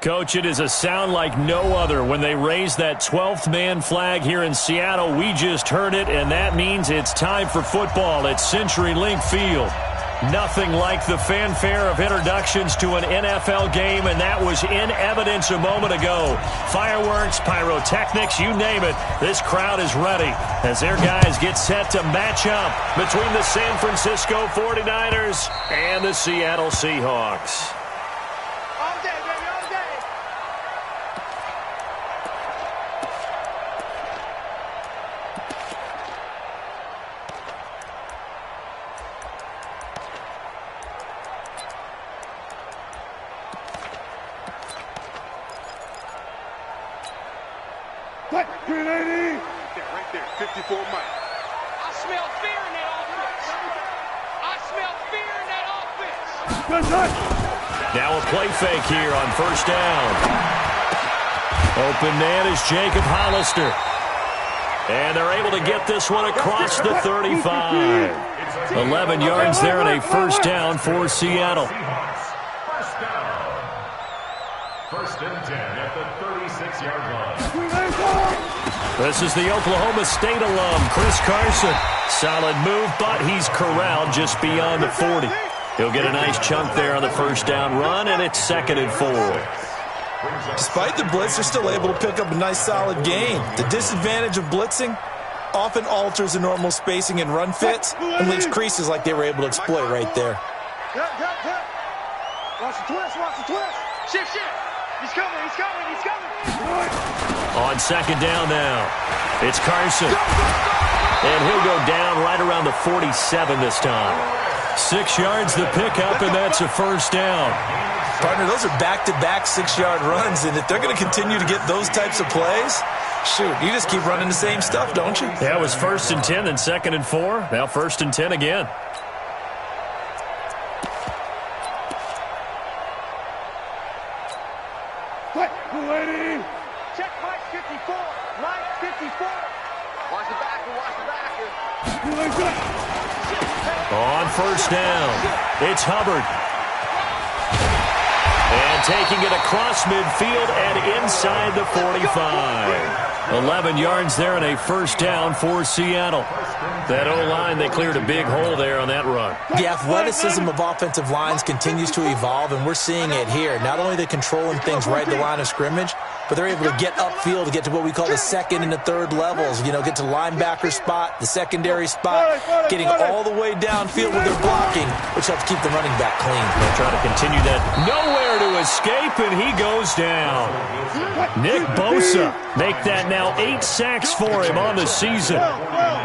Coach, it is a sound like no other when they raise that 12th man flag here in Seattle. We just heard it, and that means it's time for football at CenturyLink Field. Nothing like the fanfare of introductions to an NFL game, and that was in evidence a moment ago. Fireworks, pyrotechnics, you name it. This crowd is ready as their guys get set to match up between the San Francisco 49ers and the Seattle Seahawks. Right there, 54 Mike. I smell fear in that offense. I smell fear in that offense. Now a play fake here on first down. Open man is Jacob Hollister. And they're able to get this one across the 35. 11 yards there and a first down for Seattle. First and 10 at the 36-yard line. This is the Oklahoma State alum, Chris Carson. Solid move, but he's corralled just beyond the 40. He'll get a nice chunk there on the first down run, and it's 2nd and 4. Despite the blitz, they're still able to pick up a nice, solid gain. The disadvantage of blitzing often alters the normal spacing and run fits and leaves creases like they were able to exploit right there. Watch the twist, watch the twist. Shift. He's coming. On 2nd down now, it's Carson. And he'll go down right around the 47 this time. 6 yards the pickup, and that's a first down. Partner, those are back-to-back 6-yard runs, and if they're going to continue to get those types of plays, shoot, you just keep running the same stuff, don't you? Yeah, it was 1st and 10, then 2nd and 4. Now 1st and 10 again. Check Mike 54. Mike 54. Watch the backer. On first down, it's Hubbard. And taking it across midfield and inside the 45. 11 yards there and a first down for Seattle. That O-line, they cleared a big hole there on that run. The athleticism of offensive lines continues to evolve, and we're seeing it here. Not only are they controlling things right at the line of scrimmage, but they're able to get upfield to get to what we call the 2nd and the 3rd levels. You know, get to linebacker spot, the secondary spot, getting all the way downfield with their blocking, which helps keep the running back clean. They'll try to continue that. Nowhere to escape, and he goes down. Nick Bosa make that now 8 sacks for him on the season.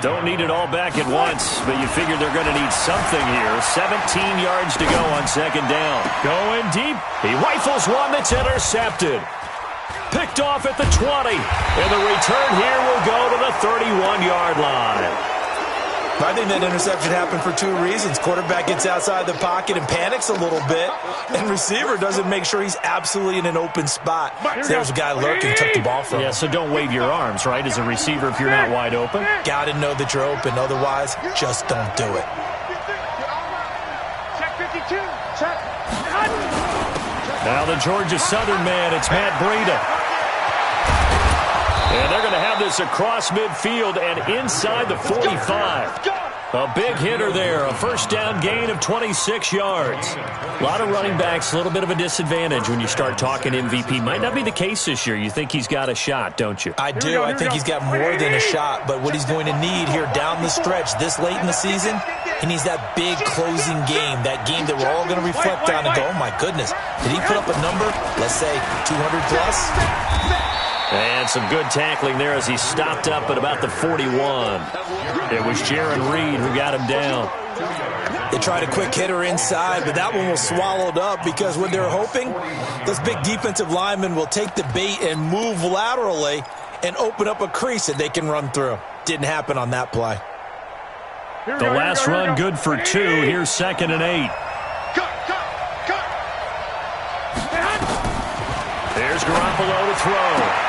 Don't need it all back at once, but you figure they're going to need something here. 17 yards to go on 2nd down. Going deep. He rifles one that's intercepted. Picked off at the 20. And the return here will go to the 31-yard line. I think that interception happened for 2 reasons. Quarterback gets outside the pocket and panics a little bit, and receiver doesn't make sure he's absolutely in an open spot. So there's a guy lurking, took the ball from him. Yeah, so don't wave your arms, right, as a receiver if you're not wide open. Got to know that you're open. Otherwise, just don't do it. Check 52. Check. Now the Georgia Southern man, it's Matt Breida. And they're going to have this across midfield and inside the 45. A big hitter there, a first down gain of 26 yards. A lot of running backs, a little bit of a disadvantage when you start talking MVP. Might not be the case this year. You think he's got a shot, don't you? I do. I think he's got more than a shot, but what he's going to need here down the stretch this late in the season, he needs that big closing game, that game that we're all going to reflect on and go, oh my goodness, did he put up a number, let's say 200 plus? And some good tackling there as he stopped up at about the 41. It was Jaron Reed who got him down. They tried a quick hitter inside, but that one was swallowed up because when they're hoping, those big defensive linemen will take the bait and move laterally and open up a crease that they can run through. Didn't happen on that play. The last run good for 2. Here's 2nd and 8. There's Garoppolo to throw.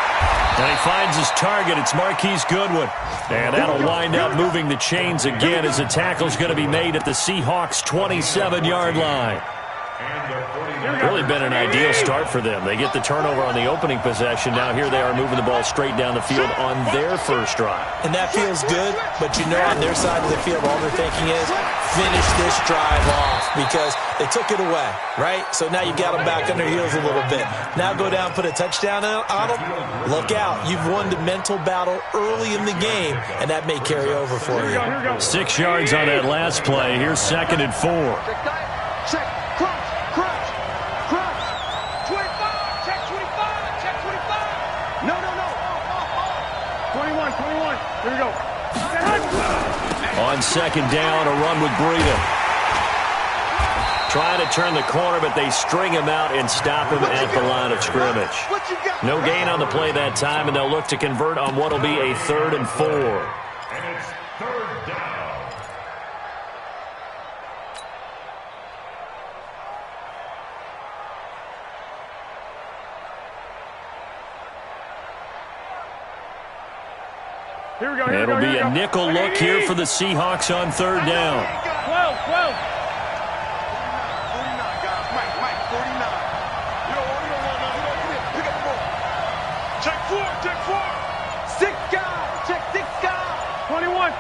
And he finds his target. It's Marquise Goodwin. And that'll wind up moving the chains again as the tackle's going to be made at the Seahawks' 27-yard line. Really been an ideal start for them. They get the turnover on the opening possession. Now here they are moving the ball straight down the field on their first drive. And that feels good, but you know on their side of the field, all they're thinking is finish this drive off because they took it away, right? So now you got them back on their heels a little bit. Now go down, put a touchdown on them. Look out. You've won the mental battle early in the game, and that may carry over for you. 6 yards on that last play. Here's 2nd and 4. Check, crunch, crunch, crunch. 25, check 25, check 25. No. 21. Here we go. On 2nd down, a run with Breida. Trying to turn the corner, but they string him out and stop him at the line of scrimmage. No gain on the play that time, and they'll look to convert on what will be a 3rd and 4. And it's 3rd down. Here we go. It'll be a nickel look here for the Seahawks on 3rd down. 12. 49, guys. Mike, 49. You don't want to pick up the ball. Check 4. 6 guys. Check 6 guys. 21.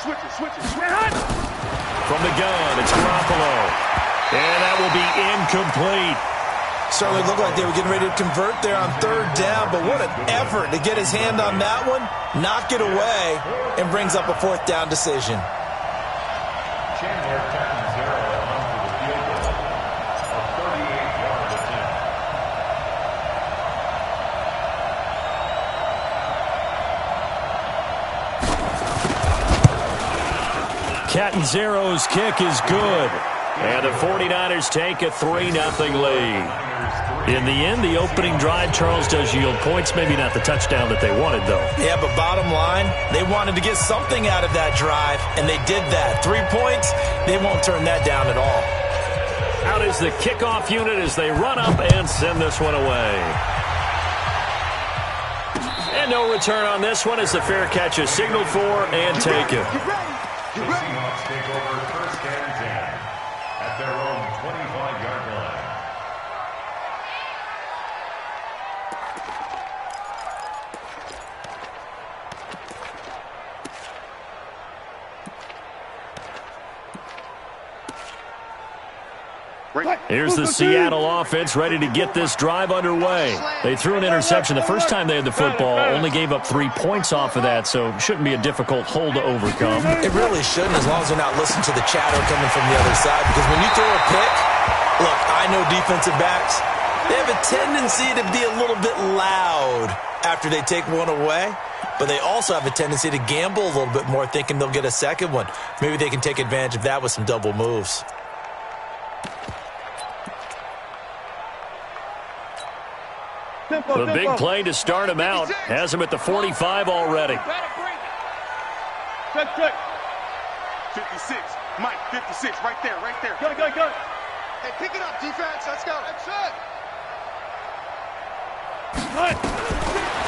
Switch it. From the gun, it's Garoppolo. And that will be incomplete. Certainly looked like they were getting ready to convert there on 3rd down, but what an effort to get his hand on that one, knock it away, and brings up a 4th down decision. Chandler tackling 0 onto the field goal. A 38-yard attempt. Catanzero's kick is good. And the 49ers take a 3-0 lead. In the end, the opening drive, Charles, does yield points. Maybe not the touchdown that they wanted, though. Yeah, but bottom line, they wanted to get something out of that drive, and they did that. 3 points, they won't turn that down at all. Out is the kickoff unit as they run up and send this one away. And no return on this one as the fair catch is signaled for and taken. The Seahawks take over 1st and 10 at their own 25-yard line. Here's the Seattle offense ready to get this drive underway. They threw an interception the first time they had the football, only gave up 3 points off of that, so shouldn't be a difficult hole to overcome. It really shouldn't, as long as they're not listening to the chatter coming from the other side, because when you throw a pick, look, I know defensive backs, they have a tendency to be a little bit loud after they take one away, but they also have a tendency to gamble a little bit more, thinking they'll get a second one. Maybe they can take advantage of that with some double moves. The big play to start him out has him at the 45 already. Check. 56. Mike, 56. Right there. Go. Hey, pick it up, defense. Let's go. That's it.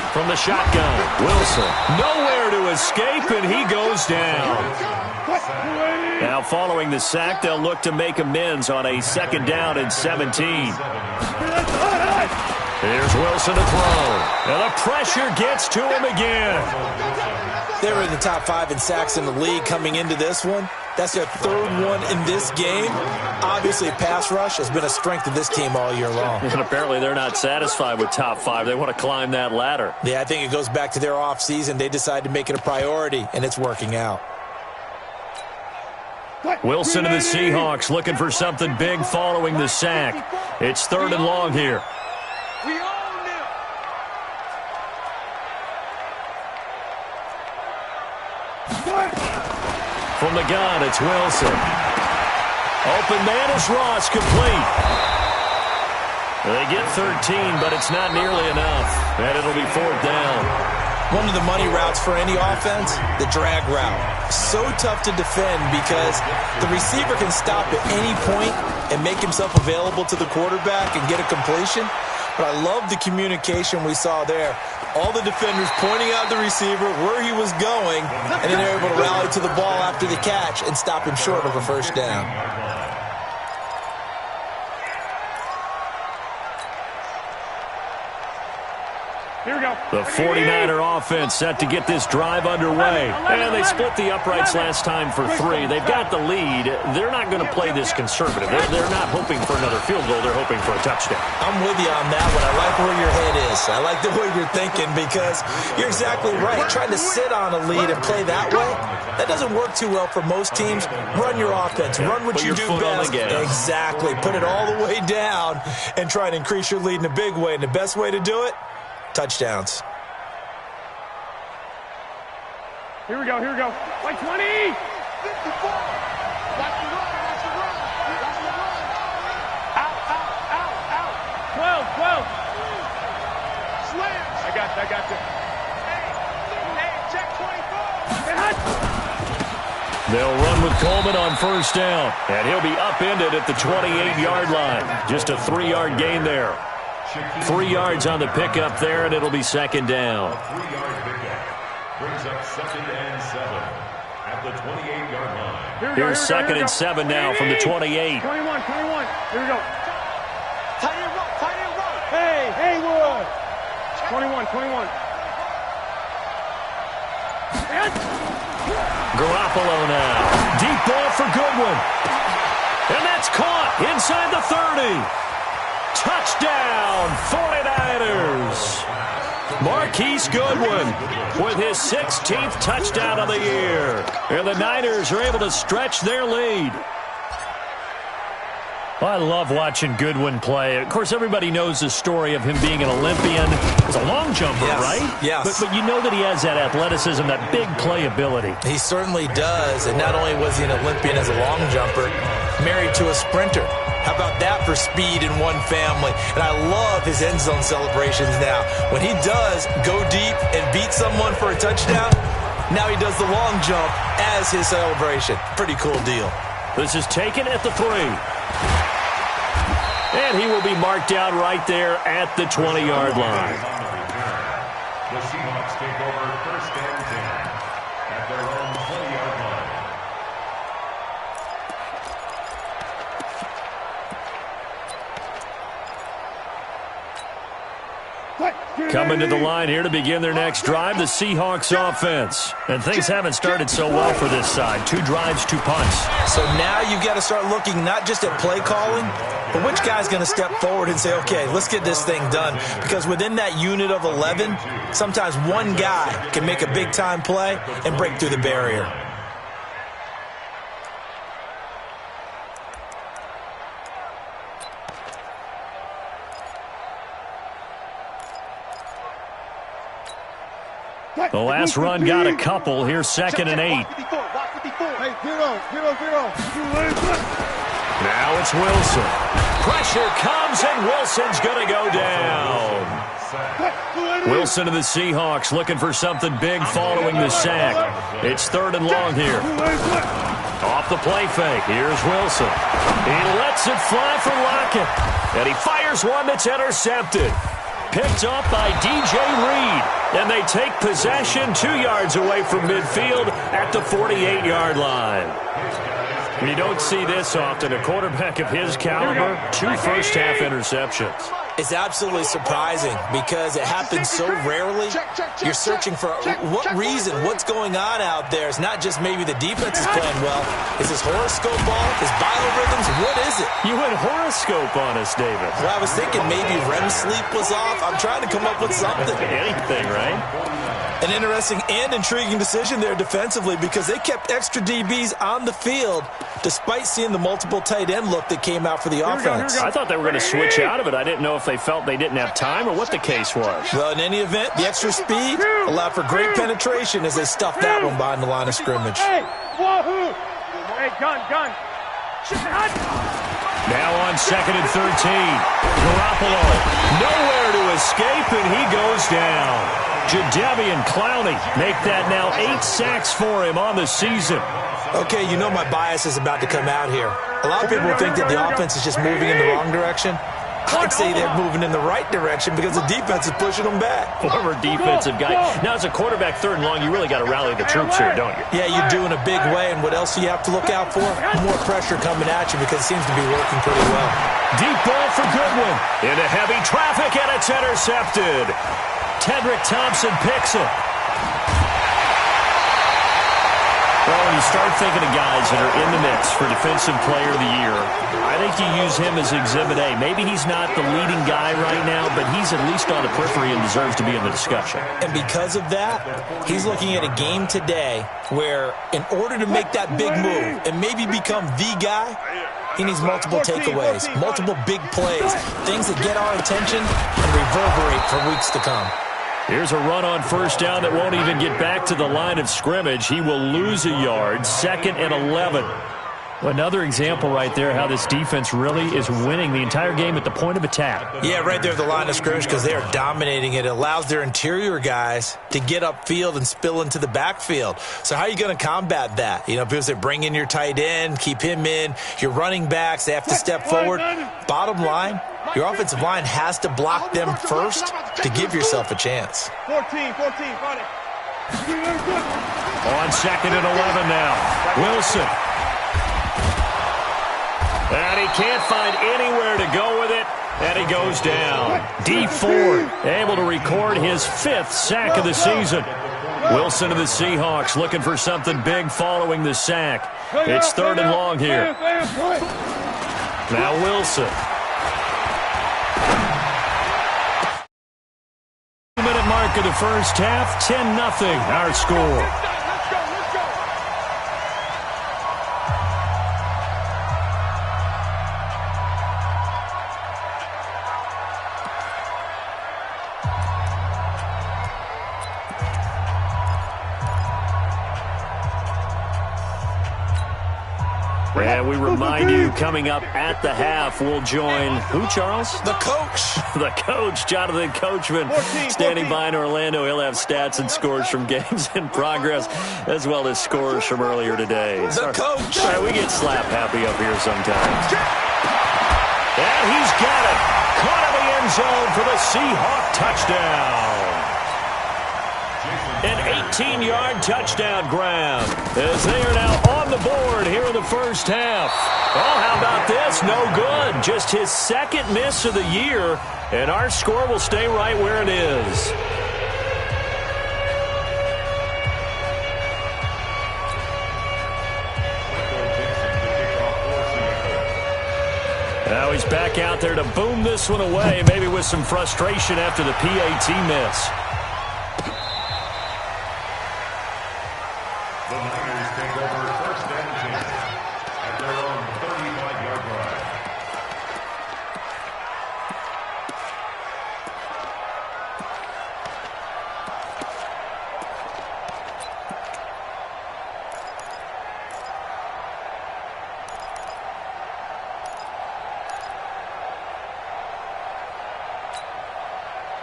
From the shotgun, Wilson. Nowhere to escape, and he goes down. Now, following the sack, they'll look to make amends on a 2nd down and 17. Here's Wilson to throw. And the pressure gets to him again. They were in the top 5 in sacks in the league coming into this one. That's their 3rd one in this game. Obviously, pass rush has been a strength of this team all year long. And apparently they're not satisfied with top 5. They want to climb that ladder. Yeah, I think it goes back to their offseason. They decided to make it a priority, and it's working out. Wilson and the Seahawks looking for something big following the sack. It's 3rd and long here. We own them. From the gun, it's Wilson. Open man is Ross, complete. They get 13, but it's not nearly enough. And it'll be 4th down. One of the money routes for any offense, the drag route. So tough to defend because the receiver can stop at any point and make himself available to the quarterback and get a completion. But I love the communication we saw there. All the defenders pointing out the receiver, where he was going, and then they're able to rally to the ball after the catch and stop him short of a 1st down. The 49er offense set to get this drive underway. And they split the uprights last time for 3. They've got the lead. They're not going to play this conservative. They're not hoping for another field goal. They're hoping for a touchdown. I'm with you on that one. I like where your head is. I like the way you're thinking because you're exactly right. Trying to sit on a lead and play that way, that doesn't work too well for most teams. Run your offense. Run what you do best. Exactly. Put it all the way down and try and increase your lead in a big way. And the best way to do it, touchdowns. Here we go. Like 20. 54. Watch the run. Out. 12. Slams. I got you. Hey, check 24. They'll run with Coleman on first down, and he'll be upended at the 28-yard line. Just a 3-yard gain there. 3 yards on the pickup there, and it'll be second down. A 3-yard pickup brings up 2nd and 7 at the 28-yard line. Here's 2nd and 7 now from the 28. 21. Here we go. Tight end roll. Hey, Haywood. 21. Garoppolo now. Deep ball for Goodwin. And that's caught inside the 30. Touchdown, 49ers. Marquise Goodwin with his 16th touchdown of the year. And the Niners are able to stretch their lead. I love watching Goodwin play. Of course, everybody knows the story of him being an Olympian. He's a long jumper, right? Yes. But you know that he has that athleticism, that big playability. He certainly does. And not only was he an Olympian as a long jumper, married to a sprinter. How about that for speed in one family? And I love his end zone celebrations now. When he does go deep and beat someone for a touchdown, now he does the long jump as his celebration. Pretty cool deal. This is taken at the 3. And he will be marked down right there at the 20-yard line. The Seahawks take over 1st and 10 at their own 20-yard line. Coming to the line here to begin their next drive, the Seahawks offense. And things haven't started so well for this side. 2 drives, 2 punts. So now you've got to start looking not just at play calling, but which guy's going to step forward and say, okay, let's get this thing done. Because within that unit of 11, sometimes one guy can make a big-time play and break through the barrier. The last run got a couple. Here's 2nd and 8. Hey, zero. Now it's Wilson. Pressure comes, and Wilson's going to go down. Wilson of the Seahawks looking for something big following the sack. It's 3rd and long here. Off the play fake. Here's Wilson. He lets it fly for Lockett. And he fires one that's intercepted. Picked up by DJ Reed. And they take possession 2 yards away from midfield at the 48-yard line. You don't see this often. A quarterback of his caliber, 2 first-half interceptions. It's absolutely surprising because it happens so rarely. You're searching for what reason, what's going on out there. It's not just maybe the defense is playing well. Is this horoscope ball? Is biorhythms? What is it? You went horoscope on us, David. Well, I was thinking maybe REM sleep was off. I'm trying to come up with something. Anything, right? An interesting and intriguing decision there defensively because they kept extra DBs on the field despite seeing the multiple tight end look that came out for the offense. I thought they were going to switch out of it. I didn't know if they felt they didn't have time or what the case was. Well, in any event, the extra speed allowed for great penetration as they stuffed that one behind the line of scrimmage. Hey, wahoo! Hey, gun. Now on 2nd and 13. Garoppolo nowhere to escape, and he goes down. Jadeveon Clowney make that now 8 sacks for him on the season. Okay, you know my bias is about to come out here. A lot of people think that the offense is just moving in the wrong direction. I'd say they're moving in the right direction because the defense is pushing them back. Former defensive guy. Now, as a quarterback 3rd and long, you really got to rally the troops here, don't you? Yeah, you do in a big way. And what else do you have to look out for? More pressure coming at you because it seems to be working pretty well. Deep ball for Goodwin. Into heavy traffic, and it's intercepted. Tedrick Thompson picks it. Well, when you start thinking of guys that are in the mix for Defensive Player of the Year, I think you use him as Exhibit A. Maybe he's not the leading guy right now, but he's at least on the periphery and deserves to be in the discussion. And because of that, he's looking at a game today where in order to make that big move and maybe become the guy, he needs multiple takeaways, multiple big plays, things that get our attention and reverberate for weeks to come. Here's a run on first down that won't even get back to the line of scrimmage. He will lose a yard, 2nd and 11. Another example right there how this defense really is winning the entire game at the point of attack. Yeah, right there at the line of scrimmage because they are dominating it. It allows their interior guys to get upfield and spill into the backfield. So how are you going to combat that? You know, people say bring in your tight end, keep him in. Your running backs, they have to step forward. Bottom line, your offensive line has to block them first to give yourself a chance. 14, got it. On 2nd and 11 now. Wilson. And he can't find anywhere to go with it, and he goes down. D Ford able to record his 5th sack of the season. Wilson of the Seahawks looking for something big following the sack. It's 3rd and long here. Now Wilson. 2-minute mark of the first half, 10-0 our score. And we remind you, coming up at the half, we'll join who, Charles? The coach. The coach, Jonathan Coachman, standing by in Orlando. He'll have stats and scores from games in progress, as well as scores from earlier today. The coach. All right, we get slap happy up here sometimes. And he's got it. Caught in the end zone for the Seahawk touchdown. An 18-yard touchdown grab as they are now on the board here in the first half. Oh, how about this? No good. Just his 2nd miss of the year, and our score will stay right where it is. Now he's back out there to boom this one away, maybe with some frustration after the PAT miss. The Niners take over 1st and 10 at their own 35-yard line.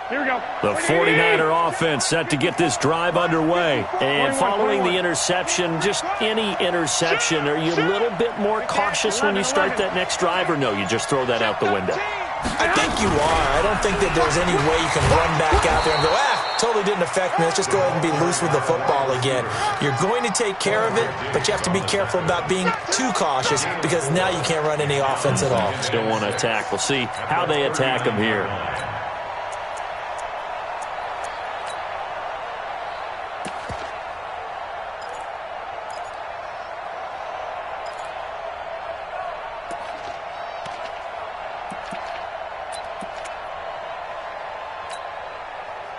Here we go. The 49er offense set to get this drive underway. And following the interception, just any interception, are you a little bit more cautious when you start that next drive, or no, you just throw that out the window? I think you are. I don't think that there's any way you can run back out there and go, totally didn't affect me. Let's just go ahead and be loose with the football again. You're going to take care of it, but you have to be careful about being too cautious because now you can't run any offense at all. Still want to attack. We'll see how they attack him here.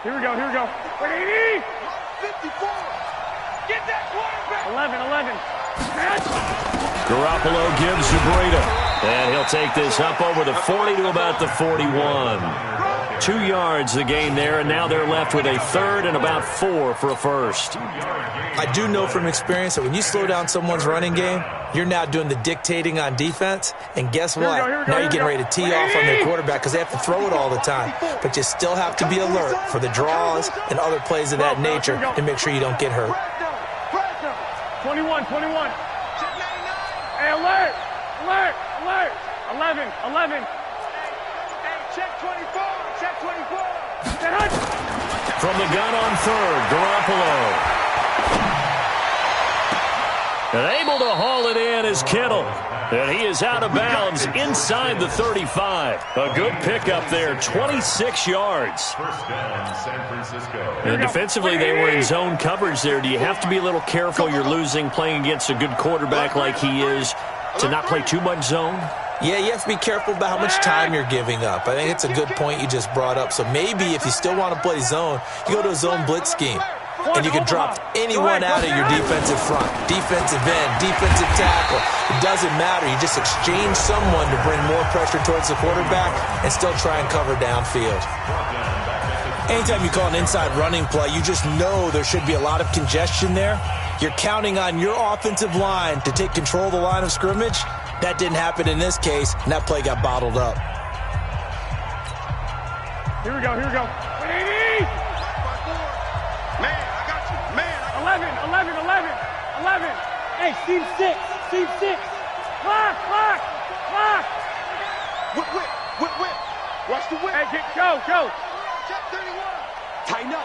Here we go. 54. Get that quarterback. 11. Garoppolo gives to Breida. And he'll take this up over the 40 to about the 41. 2 yards the gain there, and now they're left with a 3rd and about 4 for a first. I do know from experience that when you slow down someone's running game, you're now doing the dictating on defense, and guess what? Now you're getting ready to tee off on their quarterback because they have to throw it all the time. But you still have to be alert for the draws and other plays of that nature to make sure you don't get hurt. 21. Hey, alert. 11. Hey, check 24. From the gun on 3rd, Garoppolo. And able to haul it in is Kittle. And he is out of bounds inside the 35. A good pickup there, 26 yards. First down, San Francisco. And defensively, they were in zone coverage there. Do you have to be a little careful? You're losing playing against a good quarterback like he is to not play too much zone? Yeah, you have to be careful about how much time you're giving up. I think it's a good point you just brought up. So maybe if you still want to play zone, you go to a zone blitz scheme. And you can drop anyone out of your defensive front, defensive end, defensive tackle. It doesn't matter. You just exchange someone to bring more pressure towards the quarterback and still try and cover downfield. Anytime you call an inside running play, you just know there should be a lot of congestion there. You're counting on your offensive line to take control of the line of scrimmage. That didn't happen in this case, and that play got bottled up. Here we go, here we go. 11. Hey, seam 6. Clock. Whip. Watch the whip. Hey, go. Check 31. Tighten up.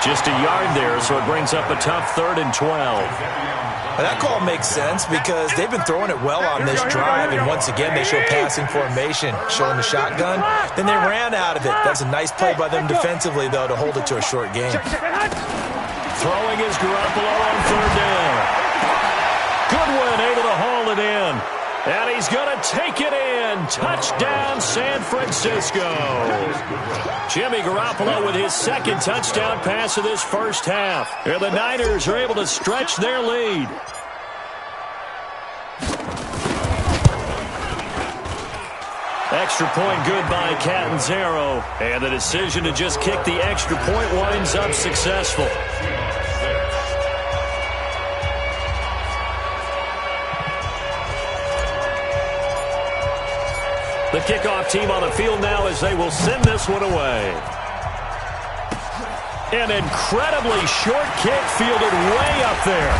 Just a yard there, so it brings up a tough 3rd and 12. Well, that call makes sense because they've been throwing it well on this drive, and once again they show passing formation, showing the shotgun. Then they ran out of it. That's a nice play by them defensively, though, to hold it to a short game. Throwing is Garoppolo on 3rd down. Goodwin able to haul it in. And he's going to take it in. Touchdown, San Francisco. Jimmy Garoppolo with his 2nd touchdown pass of this first half. And the Niners are able to stretch their lead. Extra point good by Catanzaro. And the decision to just kick the extra point winds up successful. The kickoff team on the field now as they will send this one away. An incredibly short kick fielded way up there.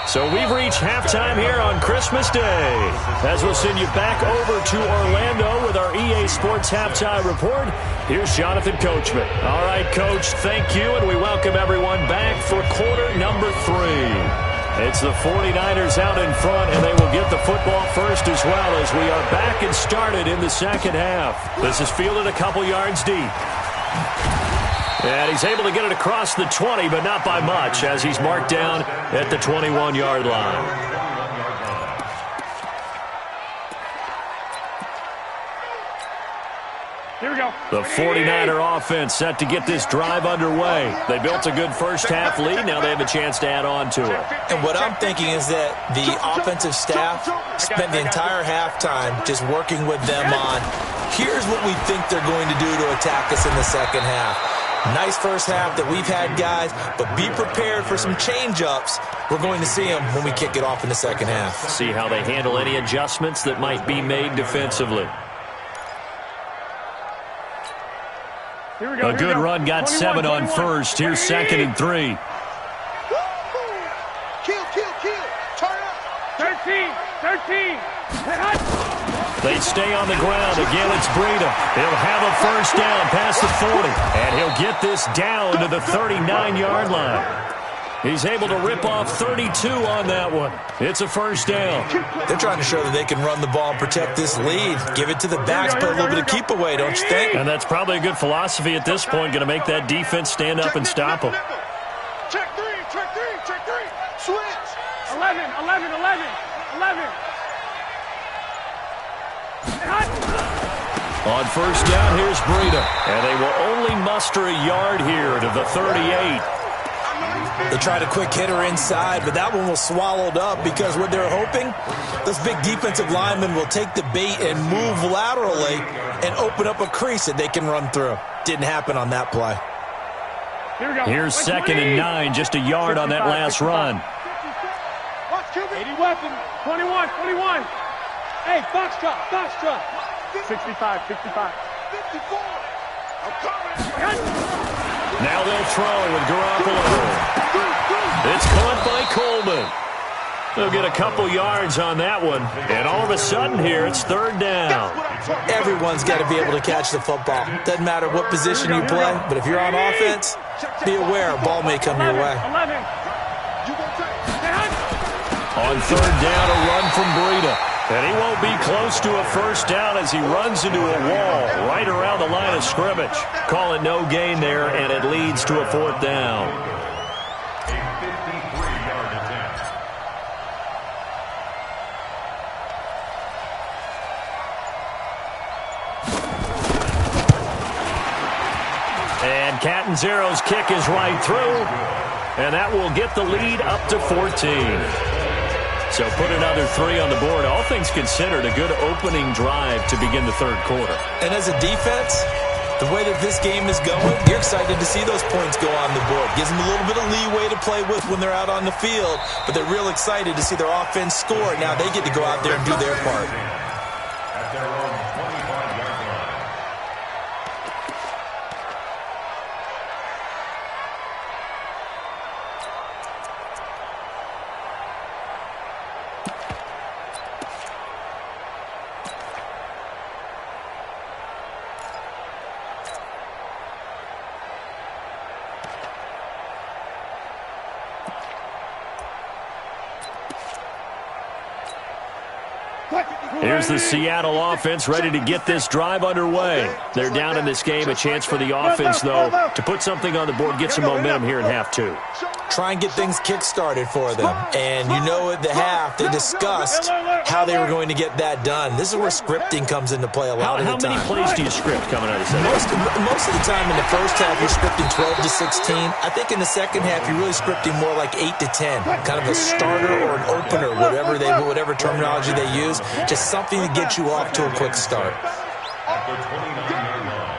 So we've reached halftime here on Christmas Day. As we'll send you back over to Orlando with our EA Sports Halftime Report, here's Jonathan Coachman. All right, Coach, thank you, and we welcome everyone back for quarter number 3. It's the 49ers out in front, and they will get the football first as well as we are back and started in the second half. This is fielded a couple yards deep. And he's able to get it across the 20, but not by much, as he's marked down at the 21-yard line. Here we go. The 49er offense set to get this drive underway. They built a good first-half lead. Now they have a chance to add on to it. And what I'm thinking is that the offensive staff spent the entire halftime just working with them on, here's what we think they're going to do to attack us in the second half. Nice first half that we've had, guys, but be prepared for some change-ups. We're going to see them when we kick it off in the second half. See how they handle any adjustments that might be made defensively. A good run got 7 on first. Here's 2nd and 3. Kill. Turn up. 13. They stay on the ground. Again, it's Breida. He'll have a first down past the 40. And he'll get this down to the 39-yard line. He's able to rip off 32 on that one. It's a first down. They're trying to show that they can run the ball and protect this lead. Give it to the backs, play a little bit of keep away, don't you think? And that's probably a good philosophy at this point, going to make that defense stand up and stop them. Check three. Switch. 11. On first down, here's Breida. And they will only muster a yard here to the 38. They tried a quick hitter inside, but that one was swallowed up because what they're hoping, those big defensive linemen will take the bait and move laterally and open up a crease that they can run through. Didn't happen on that play. Here we go. Here's 2nd and 9, just a yard on that last run. 80 weapon. 21. Hey, Foxtrot. 65. 54. I'm coming. Now they'll throw with Garoppolo. It's caught by Coleman. They'll get a couple yards on that one. And all of a sudden here, it's third down. Everyone's got to be able to catch the football. Doesn't matter what position you play, but if you're on offense, be aware a ball may come your way. On third down, a run from Breida. And he won't be close to a first down as he runs into a wall right around the line of scrimmage. Call it no gain there, and it leads to a fourth down. A 53-yard attempt. And Catanzero's kick is right through, and that will get the lead up to 14. So put another 3 on the board. All things considered, a good opening drive to begin the third quarter. And as a defense, the way that this game is going, you're excited to see those points go on the board. Gives them a little bit of leeway to play with when they're out on the field, but they're real excited to see their offense score. Now they get to go out there and do their part. At their own 25-yard line. Here's the Seattle offense ready to get this drive underway. They're down in this game. A chance for the offense, though, to put something on the board, get some momentum here in half 2. Try and get things kick-started for them. And you know at the half, they discussed how they were going to get that done. This is where scripting comes into play a lot of the time. How many plays do you script coming out of this? Most of the time in the first half, you're scripting 12 to 16. I think in the second half, you're really scripting more like 8 to 10. Kind of a starter or an opener, whatever terminology they use. Just something to get you off to a quick start. At the 29-yard line.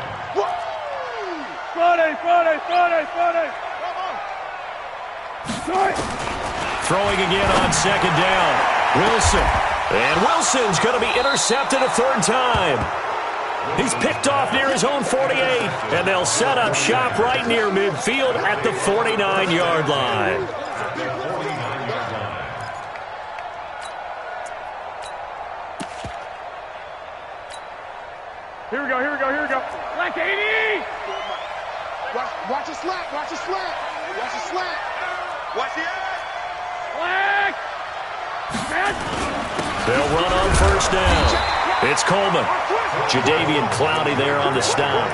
Throwing again on second down. Wilson. And Wilson's going to be intercepted a third time. He's picked off near his own 48. And they'll set up shop right near midfield at the 49-yard line. At their 49-yard line. Here we go. Like 80! Watch a slant. Watch the edge. Flag! They'll run on first down. It's Coleman. Jadeveon Clowney there on the stop.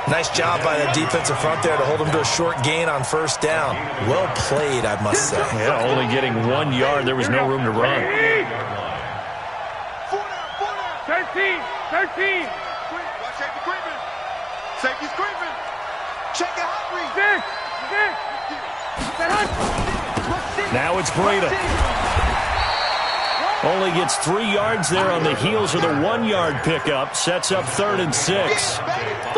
Nice job by the defensive front there to hold him to a short gain on first down. Well played, I must say. Yeah, only getting 1 yard. There was no room to run. 13. Safety's creeping. Check it out, Reed. Now it's Breida. Only gets 3 yards there on the heels of the 1 yard pickup. Sets up 3rd and 6.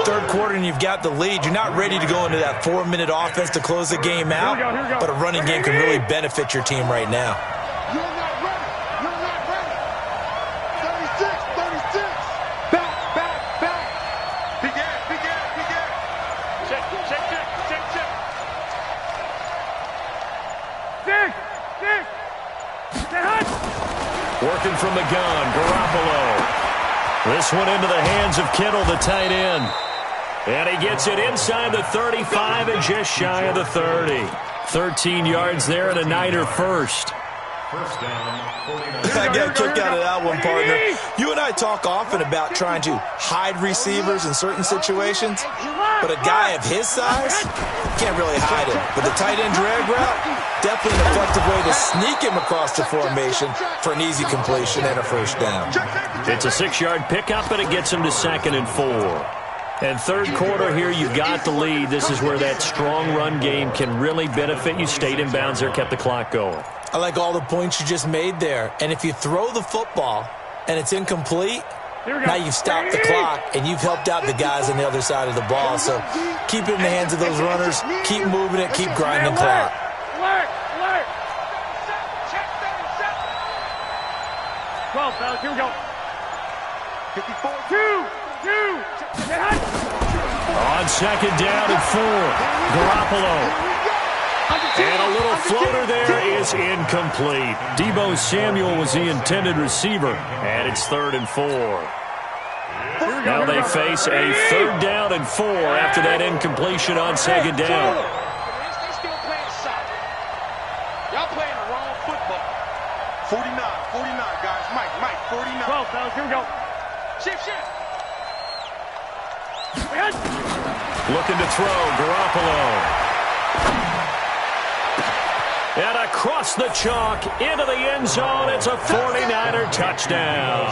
Third quarter and you've got the lead. You're not ready to go into that 4-minute offense to close the game out, but a running game can really benefit your team right now. You're not ready. 36. Back. Begin. Check. Six. Working from the gun, Garoppolo. This one into the hands of Kittle, the tight end. And he gets it inside the 35 and just shy of the 30. 13 yards there and a Niner first. First down, 49. I got a kick out of that one, partner. You and I talk often about trying to hide receivers in certain situations, but a guy of his size can't really hide him. But the tight end drag route, definitely an effective way to sneak him across the formation for an easy completion and a first down. It's a 6-yard pickup, and it gets him to 2nd and 4. And third quarter here, you've got the lead. This is where that strong run game can really benefit you. Stayed in bounds there, kept the clock going. I like all the points you just made there. And if you throw the football and it's incomplete, now you've stopped the clock and you've helped out the guys on the other side of the ball. So keep it in the hands of those runners. Keep moving it. Keep grinding clock. Alert. 12, fellas. Here we go. 54. 2. On second down and 4. Garoppolo. And a little floater there is incomplete. Deebo Samuel was the intended receiver, and it's 3rd and 4. Now they face a 3rd down and 4 after that incompletion on 2nd down. They still playing solid. Y'all playing the wrong football. 49, guys. Mike, 49. 12, fellas, here we go. Shift. Looking to throw, Garoppolo. And across the chalk, into the end zone, it's a 49er touchdown.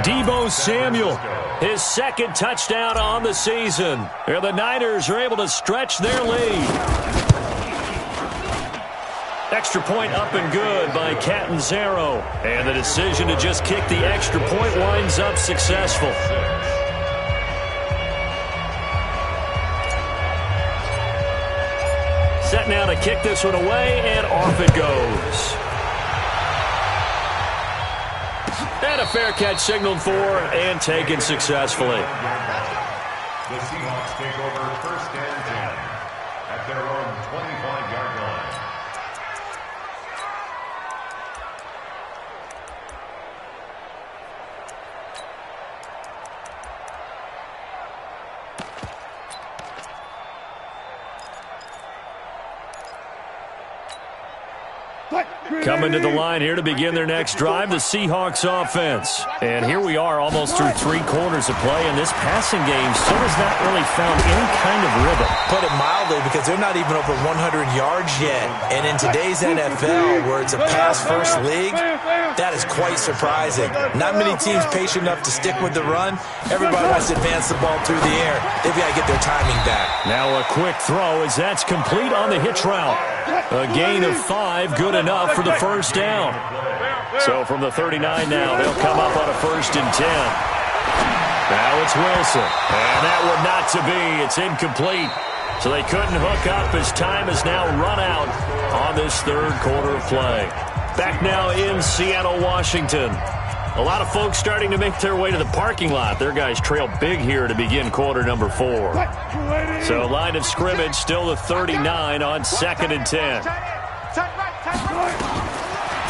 Deebo Samuel, his 2nd touchdown on the season. And the Niners are able to stretch their lead. Extra point up and good by Catanzaro. And the decision to just kick the extra point winds up successful. Set now to kick this one away, and off it goes. And a fair catch signaled for and taken successfully. The Seahawks take over 1st and 10 at their own 25-yard line. Coming to the line here to begin their next drive, the Seahawks offense. And here we are almost through 3 quarters of play, and this passing game still has not really found any kind of rhythm. Put it mildly, because they're not even over 100 yards yet. And in today's NFL, where it's a pass-first league, that is quite surprising. Not many teams patient enough to stick with the run. Everybody wants to advance the ball through the air. They've got to get their timing back. Now a quick throw as that's complete on the hitch route. A gain of 5, good enough for the 1st down. So from the 39 now, they'll come up on a 1st and 10. Now it's Wilson. And that one not to be. It's incomplete. So they couldn't hook up as time has now run out on this 3rd quarter of play. Back now in Seattle, Washington. A lot of folks starting to make their way to the parking lot. Their guys trail big here to begin quarter number 4. So line of scrimmage still the 39 on 2nd and 10.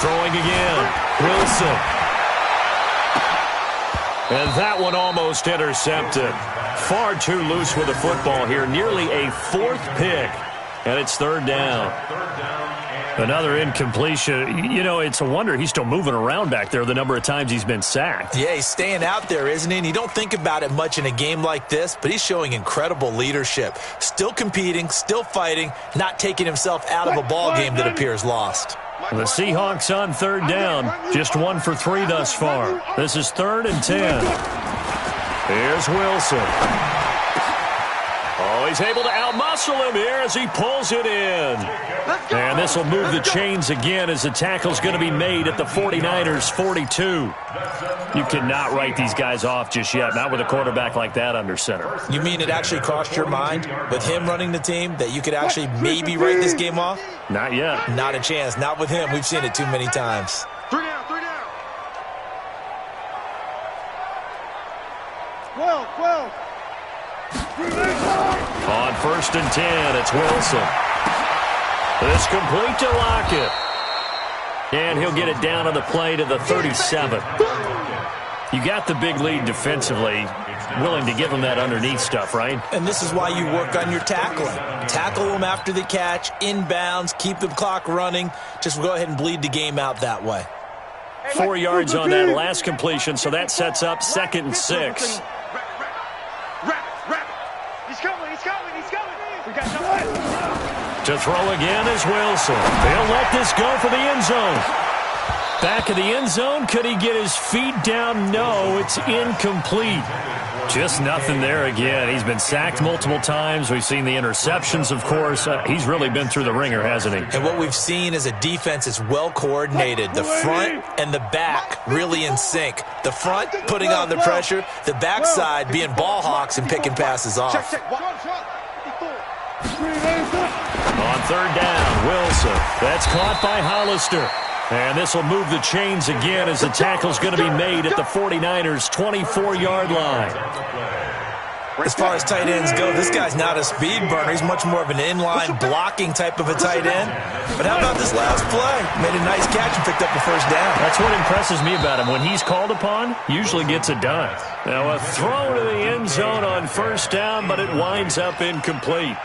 Throwing again. Wilson. And that one almost intercepted. Far too loose with the football here. Nearly a 4th pick. And it's 3rd down. Another incompletion. You know, it's a wonder he's still moving around back there the number of times he's been sacked. Yeah, he's staying out there, isn't he? And you don't think about it much in a game like this, but he's showing incredible leadership. Still competing, still fighting, not taking himself out of a ball game that appears lost. The Seahawks on 3rd down. Just 1 for 3 thus far. This is 3rd and 10. Here's Wilson. Oh, he's able to outmuscle him here as he pulls it in. And this will move the chains again as the tackle's going to be made at the 49ers' 42. You cannot write these guys off just yet, not with a quarterback like that under center. You mean it actually crossed your mind with him running the team that you could actually maybe write this game off? Not yet. Not a chance. Not with him. We've seen it too many times. 3 down. 12. On 1st and 10, it's Wilson. It's complete to Lockett. And he'll get it down on the play to the 37. You got the big lead defensively. Willing to give him that underneath stuff, right? And this is why you work on your tackling. Tackle them after the catch, inbounds, keep the clock running. Just go ahead and bleed the game out that way. 4 yards on that last completion, so that sets up 2nd and 6. To throw again is Wilson. They'll let this go for the end zone. Back of the end zone. Could he get his feet down? No, it's incomplete. Just nothing there again. He's been sacked multiple times. We've seen the interceptions, of course. He's really been through the ringer, hasn't he? And what we've seen is a defense is well coordinated. The front and the back really in sync. The front putting on the pressure. The backside being ball hawks and picking passes off. On 3rd down, Wilson. That's caught by Hollister. And this will move the chains again as the tackle's going to be made at the 49ers' 24-yard line. As far as tight ends go, this guy's not a speed burner. He's much more of an inline blocking type of a tight end. But how about this last play? Made a nice catch and picked up the first down. That's what impresses me about him. When he's called upon, usually gets it done. Now a throw to the end zone on first down, but it winds up incomplete.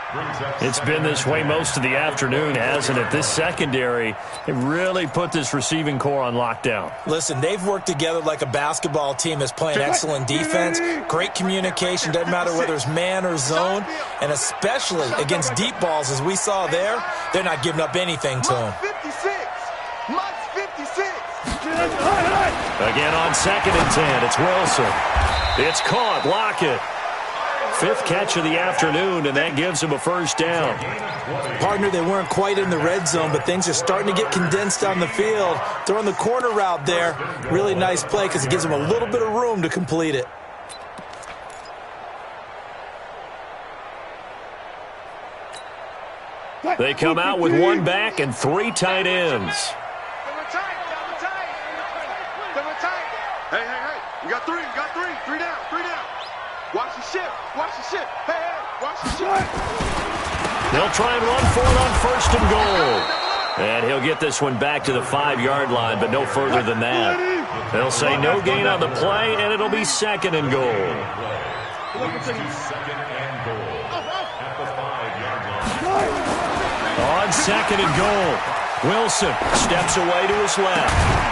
It's been this way most of the afternoon, hasn't it? This secondary, it really put this receiving core on lockdown. Listen, they've worked together like a basketball team that's playing excellent defense. Great communication, doesn't matter whether it's man or zone, and especially against deep balls as we saw there, they're not giving up anything to him. 56. Mike's 56. Again on 2nd and 10, it's Wilson. It's caught, Lockett. 5th catch of the afternoon, and that gives him a first down. Partner, they weren't quite in the red zone, but things are starting to get condensed on the field. Throwing the corner route there, really nice play because it gives them a little bit of room to complete it. They come out with 1 back and 3 tight ends. Hey, you got 3, you got 3. 3 down, 3 down. Watch the ship, watch the ship. Hey, watch the ship. They'll try and run for it on 1st and goal. And he'll get this one back to the 5-yard line, but no further than that. They'll say no gain on the play, and it'll be 2nd and goal. Leads to 2nd and goal at the 5-yard line. On 2nd and goal, Wilson steps away to his left.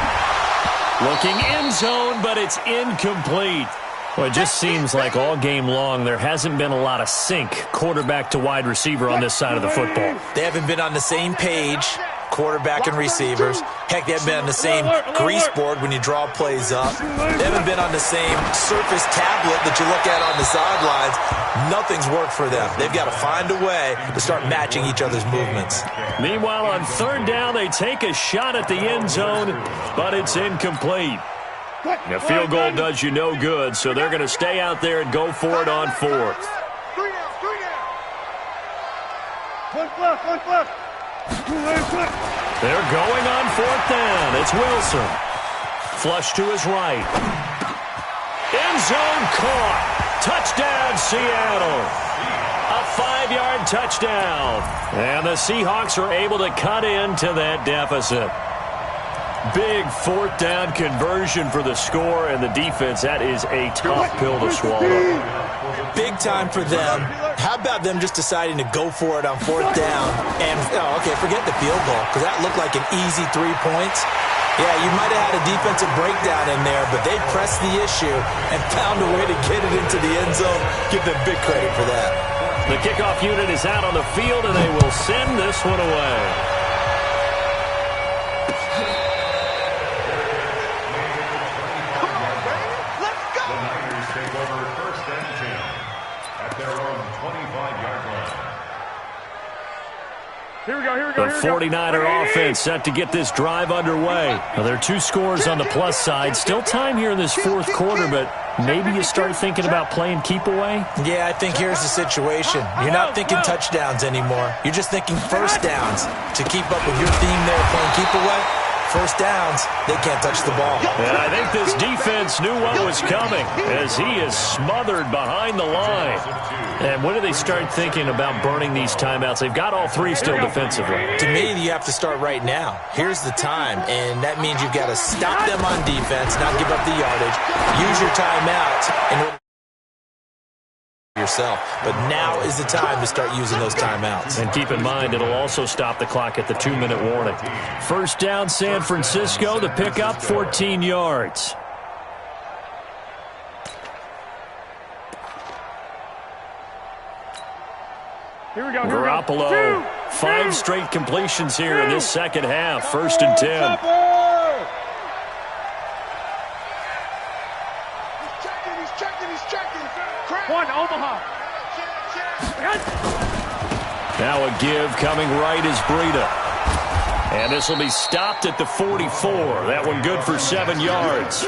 Looking end zone, but it's incomplete. Well, it just seems like all game long there hasn't been a lot of sync quarterback to wide receiver on this side of the football. They haven't been on the same page, quarterback and receivers. Heck, they haven't been on the same grease board when you draw plays up. They haven't been on the same surface tablet that you look at on the sidelines. Nothing's worked for them. They've got to find a way to start matching each other's movements. Meanwhile, on 3rd down, they take a shot at the end zone, but it's incomplete. A field goal does you no good, so they're going to stay out there and go for it on 4th. 3 down, 3 down. One left. They're going on 4th down. It's Wilson. Flush to his right. End zone caught. Touchdown, Seattle. A 5-yard touchdown. And the Seahawks are able to cut into that deficit. Big 4th down conversion for the score, and the defense, that is a tough pill to swallow. Big time for them. How about them just deciding to go for it on 4th down? And, forget the field goal, because that looked like an easy 3 points. Yeah, you might have had a defensive breakdown in there, but they pressed the issue and found a way to get it into the end zone. Give them big credit for that. The kickoff unit is out on the field, and they will send this one away. Here we go. The 49er offense set to get this drive underway. Now, there are 2 scores on the plus side. Still time here in this 4th quarter, but maybe you start thinking about playing keep away? Yeah, I think here's the situation. You're not thinking touchdowns anymore. You're just thinking first downs. To keep up with your theme there, playing keep away, first downs, they can't touch the ball. And I think this defense knew what was coming as he is smothered behind the line. And when do they start thinking about burning these timeouts? They've got all 3 still defensively. To me, you have to start right now. Here's the time, and that means you've got to stop them on defense, not give up the yardage, use your timeouts in order yourself. But now is the time to start using those timeouts. And keep in mind, it'll also stop the clock at the 2-minute warning. First down, San Francisco, to pick up 14 yards. Here we go. Garoppolo, 5 straight completions here in this second half. 1st and 10. He's checking. One, Omaha. Now a give coming right is Breida. And this will be stopped at the 44. That one good for 7 yards.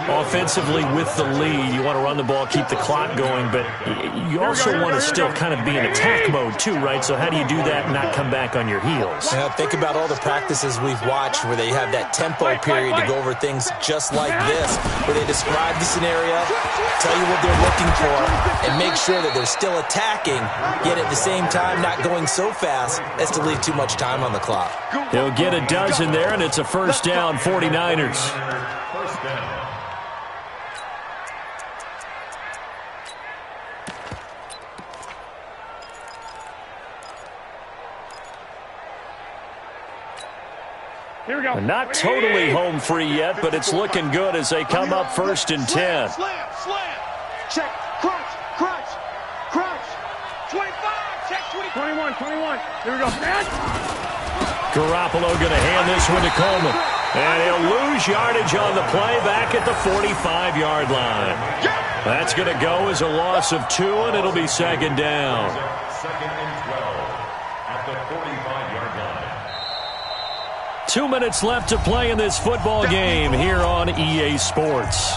Offensively with the lead, you want to run the ball, keep the clock going, but you also want to still kind of be in attack mode too, right? So how do you do that and not come back on your heels? Yeah, think about all the practices we've watched where they have that tempo period to go over things just like this, where they describe the scenario, tell you what they're looking for, and make sure that they're still attacking, yet at the same time not going so fast as to leave too much time on the clock. They'll get a dozen there, and it's a first down, 49ers. First down. Here we go. Not totally home free yet, but it's looking good as they come up first and 10. Slam. Check. Crunch. 25. Check. 21. Here we go. Garoppolo going to hand this one to Coleman. And he'll lose yardage on the play back at the 45-yard line. That's going to go as a loss of 2, and it'll be second down. Second and 12 at the 45-yard line. 2 minutes left to play in this football game here on EA Sports.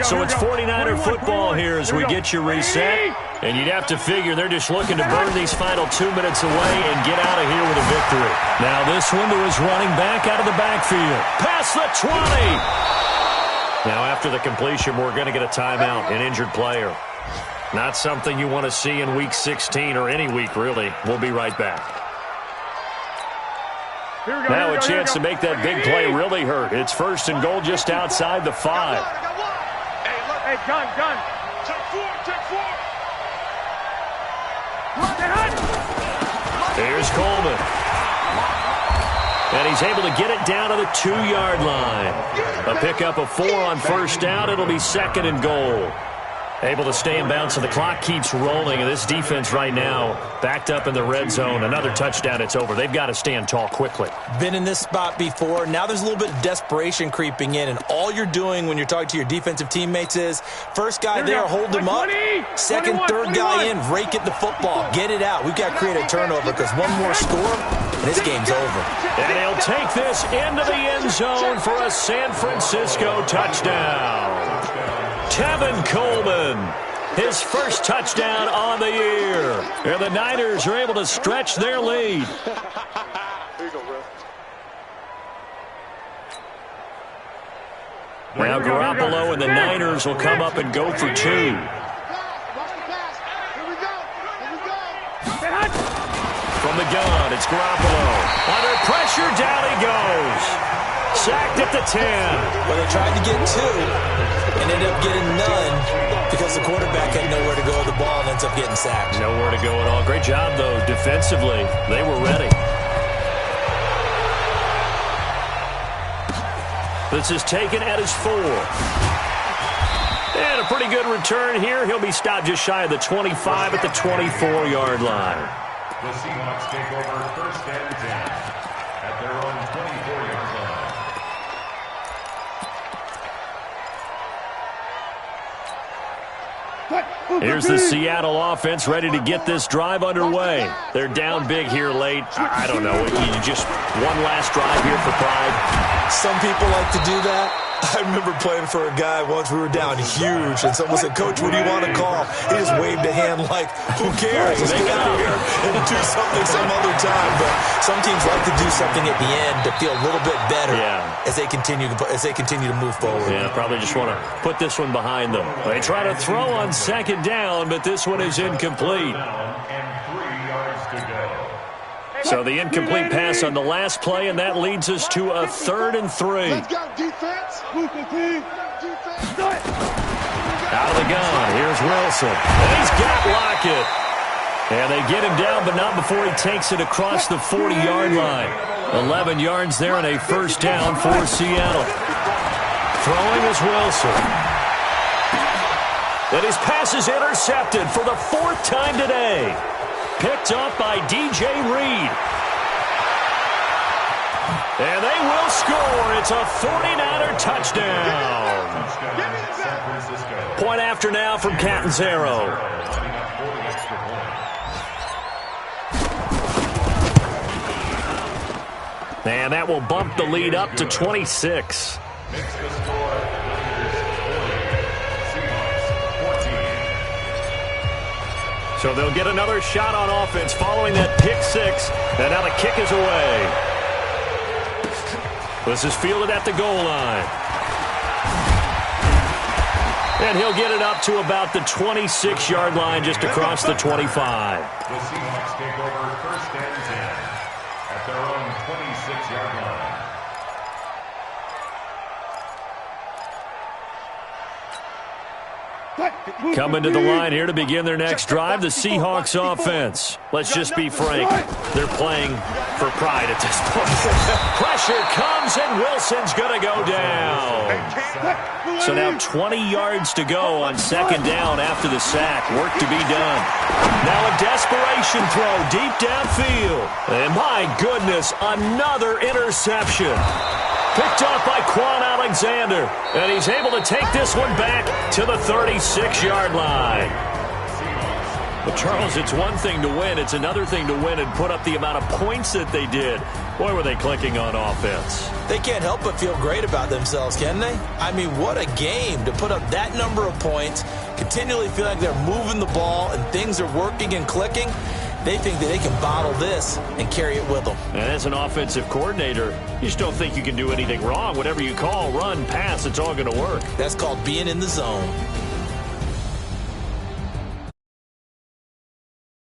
So it's 49er football here as we get you reset. And you'd have to figure they're just looking to burn these final 2 minutes away and get out of here with a victory. Now this one to his running back out of the backfield. Past the 20. Now after the completion, we're going to get a timeout, an injured player. Not something you want to see in Week 16 or any week, really. We'll be right back. Now a chance to make that big play really hurt. It's first and goal just outside the 5. Hey, gun. Check 4. Here's Coleman. And he's able to get it down to the 2-yard line. A pickup of 4 on first down. It'll be second and goal. Able to stay in bounds, so the clock keeps rolling. And this defense right now backed up in the red zone. Another touchdown, it's over. They've got to stand tall quickly. Been in this spot before. Now there's a little bit of desperation creeping in, and all you're doing when you're talking to your defensive teammates is first guy there, hold him up. Second, third guy in, rake it the football. Get it out. We've got to create a turnover because one more score, and this game's over. And he'll take this into the end zone for a San Francisco touchdown. Tevin Coleman, his first touchdown on the year. And the Niners are able to stretch their lead. Now Garoppolo and the Niners will come up and go for 2. From the gun, it's Garoppolo. Under pressure, down he goes. Sacked at the 10. Well, they tried to get 2 and ended up getting none because the quarterback had nowhere to go with the ball and ends up getting sacked. Nowhere to go at all. Great job, though, defensively. They were ready. This is taken at his 4. And a pretty good return here. He'll be stopped just shy of the 25 at the 24-yard line. The Seahawks take over first and 10 at their own 24-yard line. Here's the Seattle offense ready to get this drive underway. They're down big here late. I don't know. You just one last drive here for pride. Some people like to do that. I remember playing for a guy once. We were down huge, and someone said, "Coach, what do you want to call?" He just waved a hand like, "Who cares? Let's get out here and do something some other time." But some teams like to do something at the end to feel a little bit better as they continue to move forward. Yeah, probably just want to put this one behind them. They try to throw on second down, but this one is incomplete. And 3 yards to go. So the incomplete pass on the last play, and that leads us to a 3rd and 3. Let's go, defense. Defense. Out of the gun, here's Wilson. And he's got Lockett. And they get him down, but not before he takes it across the 40-yard line. 11 yards there and a first down for Seattle. Throwing is Wilson. And his pass is intercepted for the 4th time today. Picked up by DJ Reed. And they will score. It's a 49er touchdown. Point after now from Catanzaro. And that will bump the lead up to 26. So they'll get another shot on offense following that pick 6. And now the kick is away. This is fielded at the goal line. And he'll get it up to about the 26-yard line just across the 25. The Seahawks take over 1st and 10 at their own 26-yard line. Coming to the line here to begin their next drive, the Seahawks offense. Let's just be frank. They're playing for pride at this point. Pressure comes, and Wilson's going to go down. So now 20 yards to go on 2nd down after the sack. Work to be done. Now a desperation throw deep downfield. And my goodness, another interception. Picked off by Quan Alexander. And he's able to take this one back to the 36-yard line. But, Charles, it's one thing to win. It's another thing to win and put up the amount of points that they did. Boy, were they clicking on offense. They can't help but feel great about themselves, can they? I mean, what a game to put up that number of points, continually feel like they're moving the ball and things are working and clicking. They think that they can bottle this and carry it with them. And as an offensive coordinator, you just don't think you can do anything wrong. Whatever you call, run, pass, it's all going to work. That's called being in the zone.